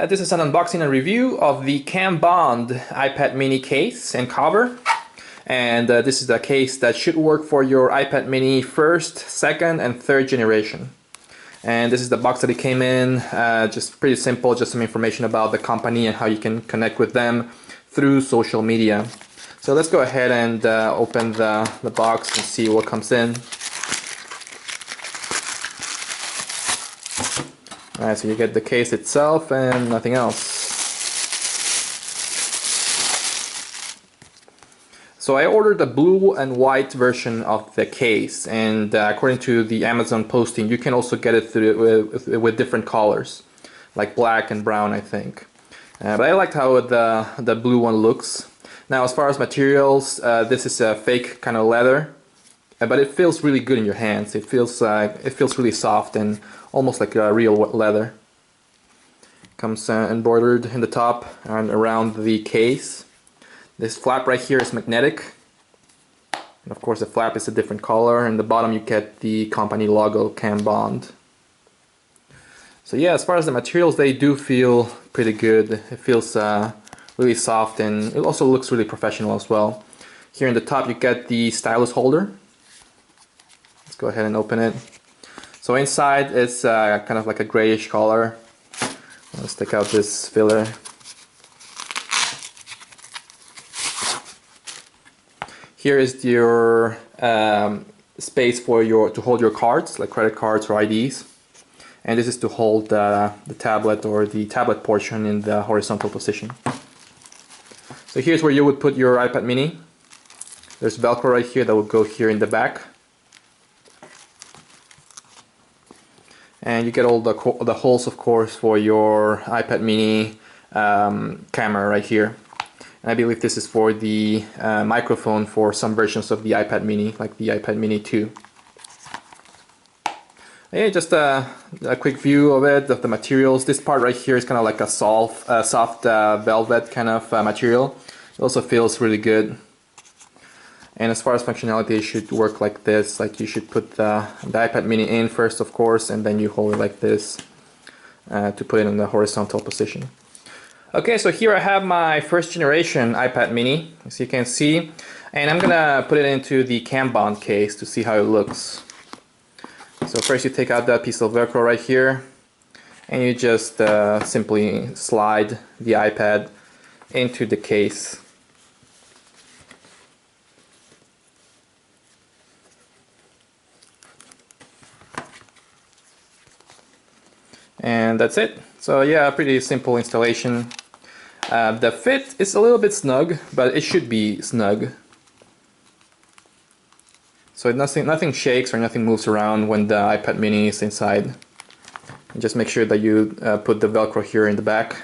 This is an unboxing and review of the Cambond iPad mini case and cover. And this is the case that should work for your iPad mini first, second, and third generation. And this is the box that it came in, just pretty simple, just some information about the company and how you can connect with them through social media. So let's go ahead and open the box and see what comes in. Alright, so you get the case itself and nothing else. So I ordered the blue and white version of the case, and according to the Amazon posting, you can also get it through with different colors, like black and brown, I think. But I liked how the blue one looks. Now, as far as materials, this is a fake kind of leather, but it feels really good in your hands. It feels really soft and almost like a real leather. Comes embroidered in the top and around the case. This flap right here is magnetic, and of course the flap is a different color, and the bottom you get the company logo, Cambond. So yeah, as far as the materials, they do feel pretty good. It feels really soft, and it also looks really professional as well. Here in the top you get the stylus holder. Let's go ahead and open it. So inside it's kind of like a grayish color. Let's take out this filler. Here is your space for to hold your cards, like credit cards or IDs. And this is to hold the tablet or the tablet portion in the horizontal position. So here's where you would put your iPad mini. There's Velcro right here that would go here in the back. And you get all the holes, of course, for your iPad mini camera right here. And I believe this is for the microphone for some versions of the iPad mini, like the iPad mini 2. Yeah, just a quick view of it, of the materials. This part right here is kind of like a soft velvet kind of material. It also feels really good. And as far as functionality, it should work like this. Like you should put the iPad mini in first, of course, and then you hold it like this to put it in the horizontal position. Okay, so here I have my first generation iPad mini, as you can see, and I'm gonna put it into the Cambond case to see how it looks. So first you take out that piece of Velcro right here, and you just simply slide the iPad into the case. And that's it. So yeah, pretty simple installation. The fit is a little bit snug, but it should be snug. So nothing shakes or nothing moves around when the iPad mini is inside. And just make sure that you put the Velcro here in the back.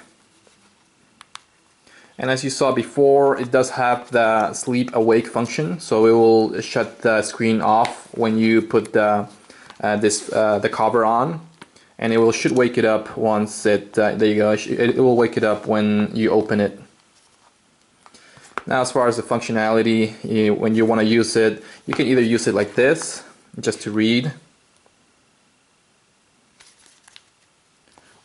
And as you saw before, it does have the sleep awake function, so it will shut the screen off when you put the cover on. And it should wake it up once there you go, it will wake it up when you open it. Now as far as the functionality, when you want to use it, you can either use it like this, just to read,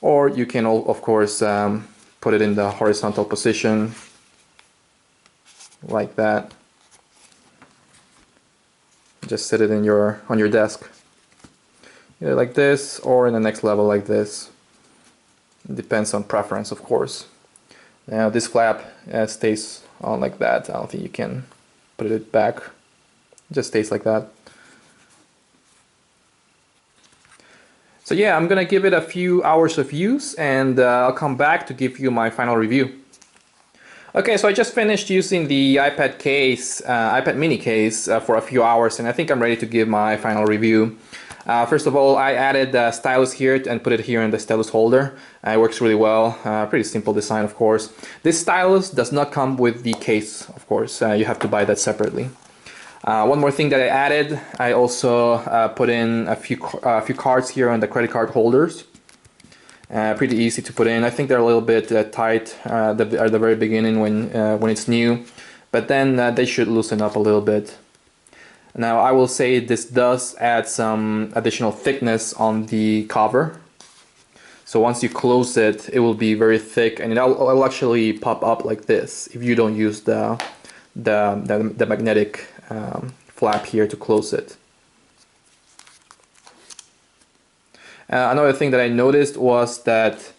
or you can of course put it in the horizontal position, like that. Just set it on your desk. Either like this or in the next level like this. It depends on preference, of course. Now this flap stays on like that. I don't think you can put it back. It just stays like that. So yeah, I'm gonna give it a few hours of use, and I'll come back to give you my final review. Okay, so I just finished using the iPad case, iPad mini case for a few hours, and I think I'm ready to give my final review. First of all, I added the stylus here and put it here in the stylus holder. It works really well. Pretty simple design, of course. This stylus does not come with the case, of course. You have to buy that separately. One more thing that I added, I also put in a few cards here on the credit card holders. Pretty easy to put in. I think they're a little bit tight at the very beginning when it's new, but then they should loosen up a little bit. Now I will say this does add some additional thickness on the cover. So once you close it, it will be very thick, and it'll actually pop up like this if you don't use the magnetic flap here to close it. Another thing that I noticed was that,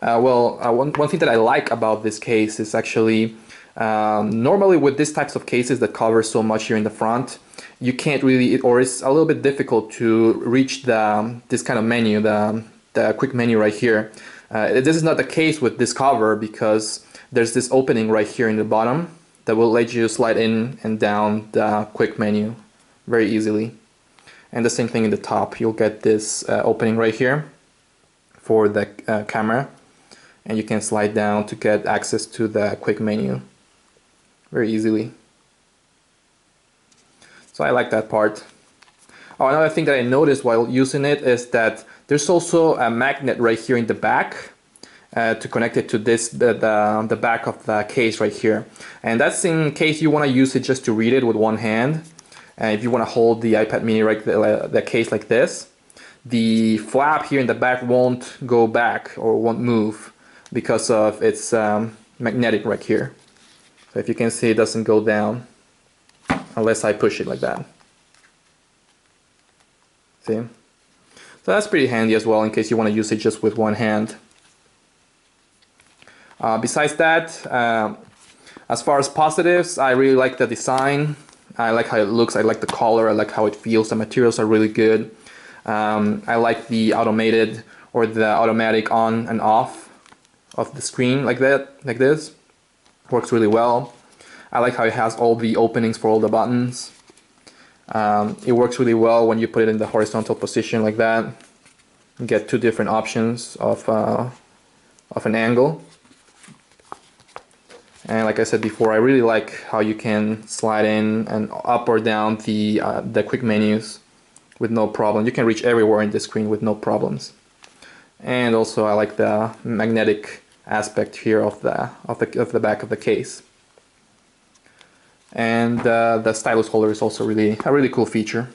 one thing that I like about this case is actually, normally with these types of cases that cover so much here in the front, you can't really, or it's a little bit difficult to reach this kind of menu, the quick menu right here. This is not the case with this cover because there's this opening right here in the bottom that will let you slide in and down the quick menu very easily. And the same thing in the top. You'll get this opening right here for the camera, and you can slide down to get access to the quick menu very easily. So I like that part. Oh, another thing that I noticed while using it is that there's also a magnet right here in the back to connect it to this the back of the case right here, and that's in case you want to use it just to read it with one hand. If you want to hold the iPad mini right the case like this, the flap here in the back won't go back or won't move because of its magnetic right here. So if you can see, it doesn't go down unless I push it like that. See? So that's pretty handy as well in case you want to use it just with one hand. Besides that, as far as positives, I really like the design. I like how it looks, I like the color, I like how it feels, the materials are really good. I like the automated or the automatic on and off of the screen like that, like this. Works really well. I like how it has all the openings for all the buttons. It works really well when you put it in the horizontal position like that. You get two different options of an angle. And like I said before, I really like how you can slide in and up or down the quick menus with no problem. You can reach everywhere in the screen with no problems. And also I like the magnetic aspect here of the back of the case. And the stylus holder is also a really cool feature.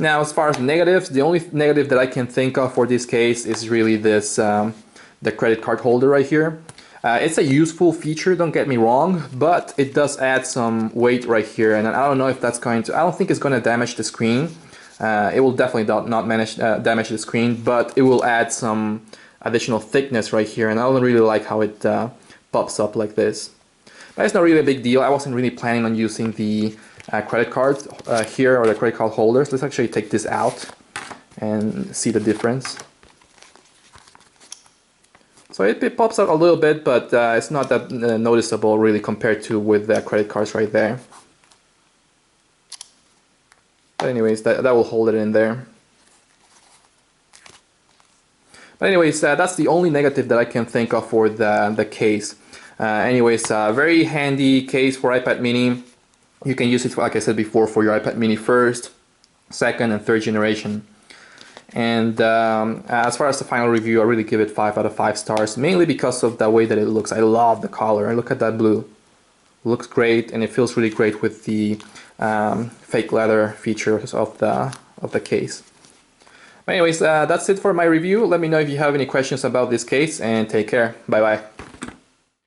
Now, as far as negatives, the only negative that I can think of for this case is really this the credit card holder right here. It's a useful feature, don't get me wrong, but it does add some weight right here, and I don't know if that's going to, I don't think it's going to damage the screen. It will definitely not damage the screen, but it will add some additional thickness right here, and I don't really like how it pops up like this. But it's not really a big deal. I wasn't really planning on using the credit cards here, or the credit card holders. Let's actually take this out and see the difference. So it pops out a little bit, but it's not that noticeable really compared to with the credit cards right there. But anyways, that will hold it in there. But anyways, that's the only negative that I can think of for the case. Anyways, very handy case for iPad mini. You can use it, like I said before, for your iPad mini first, second, and third generation. And as far as the final review, I really give it 5 out of 5 stars, mainly because of the way that it looks. I love the color. Look at that blue. It looks great, and it feels really great with the fake leather features of the case. But anyways, that's it for my review. Let me know if you have any questions about this case, and take care. Bye bye.